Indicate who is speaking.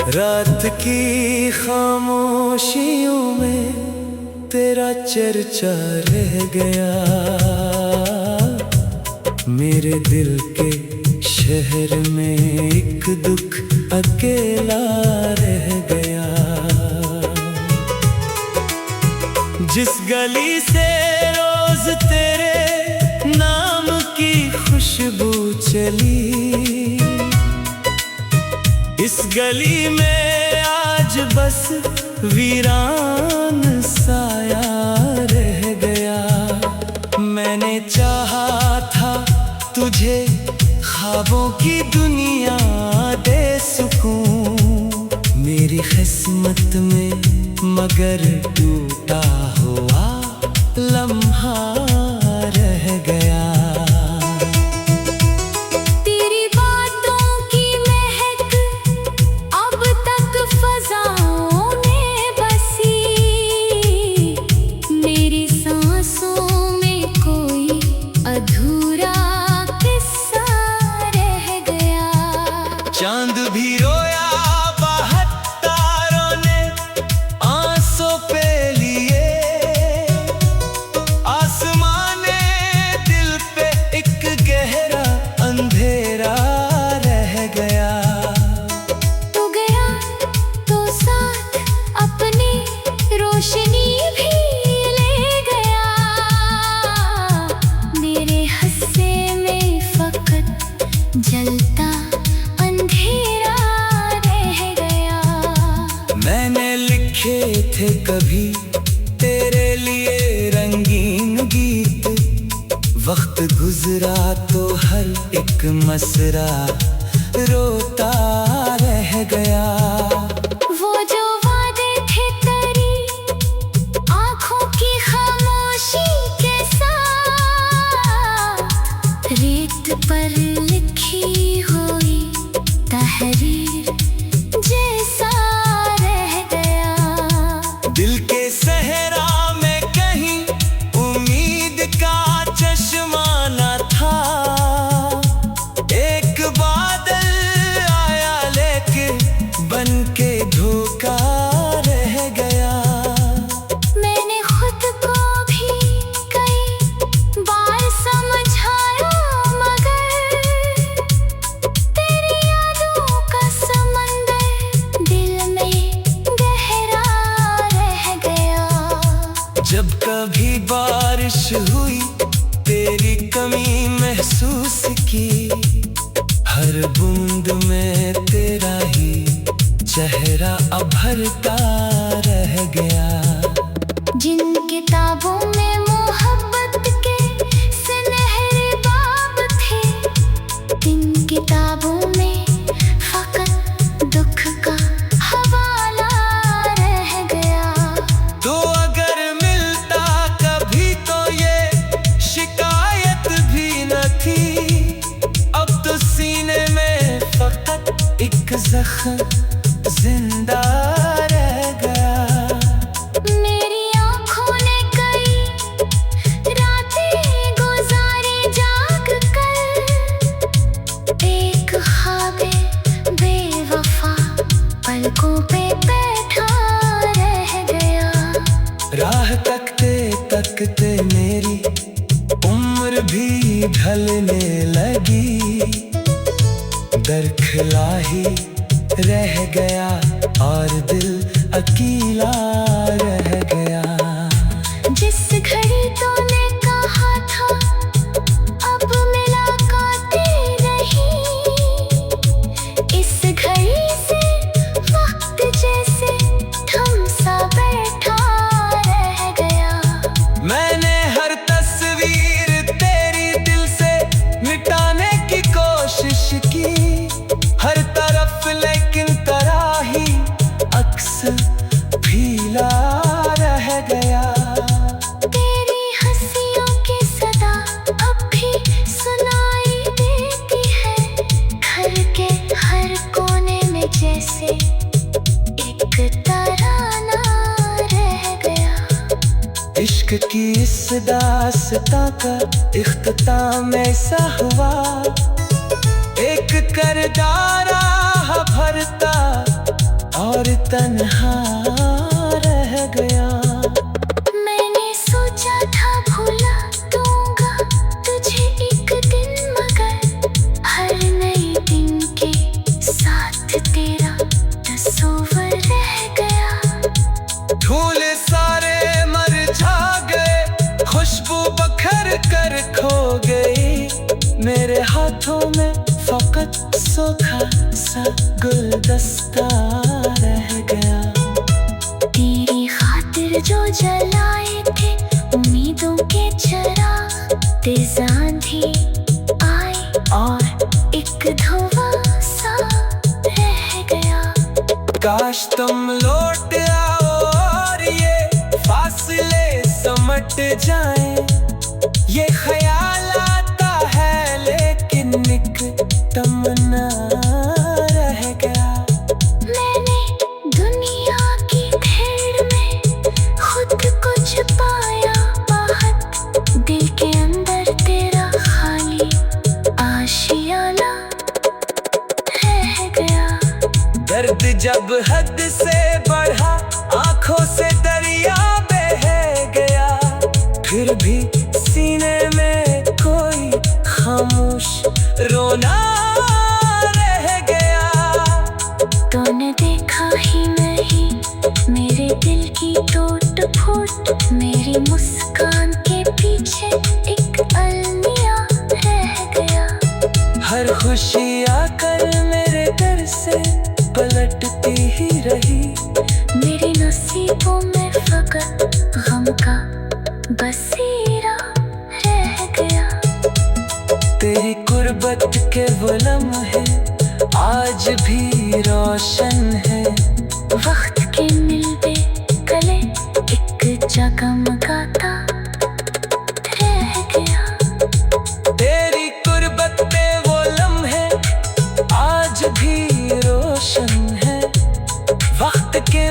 Speaker 1: रात की खामोशियों में तेरा चर्चा रह गया। मेरे दिल के शहर में एक दुख अकेला रह गया। जिस गली से रोज तेरे नाम की खुशबू चली, इस गली में आज बस वीरान साया रह गया। मैंने चाहा था तुझे ख्वाबों की दुनिया दे सकूं मेरी किस्मत में, मगर टूटा हुआ लम्हा रह गया।
Speaker 2: तेरी बातों की महक अब तक फज़ाओं में बसी, मेरी सांसों में कोई अधूरा किस्सा रह गया।
Speaker 1: चांद भी रोया बाहर तारों ने आंसू पे लिए, आसमान ने दिल पे एक गहरा अंधेरा रह गया।
Speaker 2: तू गया तो साथ अपनी रोशनी भी ले गया। मेरे हिस्से में फकत जलता अंधेरा रह गया।
Speaker 1: मैंने लिखे थे कभी तेरे लिए रंगीन गीत, वक्त गुजरा तो हर एक मसरा रोता रह गया।
Speaker 2: वो जो वादे थे तेरी आँखों की खामोशी के साथ, रेत पर लिखी हुई तहरीर जैसा रह गया।
Speaker 1: दिल के सहरा में कहीं उम्मीद का चश्मा न था, एक बादल आया लेके बन के धोखा रह गया।
Speaker 2: मैंने खुद को भी कई बार समझाया, मगर तेरी यादों का समंदर दिल में गहरा रह गया।
Speaker 1: जब कभी बारिश हुई तेरी कमी महसूस की, हर बूंद में तेरा ही चेहरा अभरता रह गया।
Speaker 2: जिन किताबों में मोहब्बत के सुनहरे बाब थे, इन किताबों में फकत दुख का हवाला रह गया।
Speaker 1: तो अगर मिलता कभी तो ये शिकायत भी न थी, अब तो सीने में फकत एक जख्म जिंदा रह गया।
Speaker 2: मेरी आँखों ने कई रातें गुजारी जाग कर, एक ख्वाबे बेवफा पलकों पे बैठा रह गया।
Speaker 1: राह तकते तकते मेरी उम्र भी ढलने लगी, दरखला ही रह गया और दिल अकेला रह गया।
Speaker 2: जिस घड़ी तूने कहा था अब मुलाकातें नहीं, इस घड़ी से वक्त जैसे थम सा बैठा रह गया।
Speaker 1: मैंने हर तस्वीर तेरी दिल से मिटाने की कोशिश की, हर तरफ लेकिन तराही अक्स भीला रह गया।
Speaker 2: तेरी हंसियों की सदा अब भी सुनाई देती है, घर के हर कोने में जैसे एक तराना रह गया।
Speaker 1: इश्क की इस दास्तां का इख्तिताम ऐसा हुआ, एक करदारा भरता और तन्हा रह गया।
Speaker 2: मैंने सोचा था भुला दूंगा तुझे एक दिन, मगर हर नए दिन के साथ तेरा तस्वीर रह गया।
Speaker 1: फूल सारे मरझा गए, खुशबू बखर कर खो गई। मेरे हाथों में फकत सूखा सा गुलदस्ता रह गया।
Speaker 2: तेरी खातिर जो जलाए थे उम्मीदों के चिराग, तेज आंधी आई और एक धुआं सा रह गया।
Speaker 1: काश तुम लौट आओ और ये फासले समट जाएं। ये ख्याल आता है लेकिन एक तमन्ना रह गया।
Speaker 2: मैंने दुनिया की भीड़ में खुद को छुपाया, आहत दिल के अंदर तेरा खाली आशियाना रह गया।
Speaker 1: दर्द जब हद से बढ़ा, आंखों से दरिया बह गया। फिर भी सीने में कोई खामोश रोना रह गया।
Speaker 2: तूने देखा ही नहीं मेरे दिल की टूट फूट, मेरी मुस्कान के पीछे एक अलमिया रह गया।
Speaker 1: हर खुशी आकर मेरे घर से पलटती ही रही।
Speaker 2: मेरे नसीबों में फकत गम का बसेरा रह गया।
Speaker 1: तेरी कुर्बत के वो लम्हे आज भी रोशन है।
Speaker 2: वक्त के मिलबे गले एक जगमगाता रह गया।
Speaker 1: तेरी कुर्बत पे वो लम्हे आज भी रोशन है। वक्त के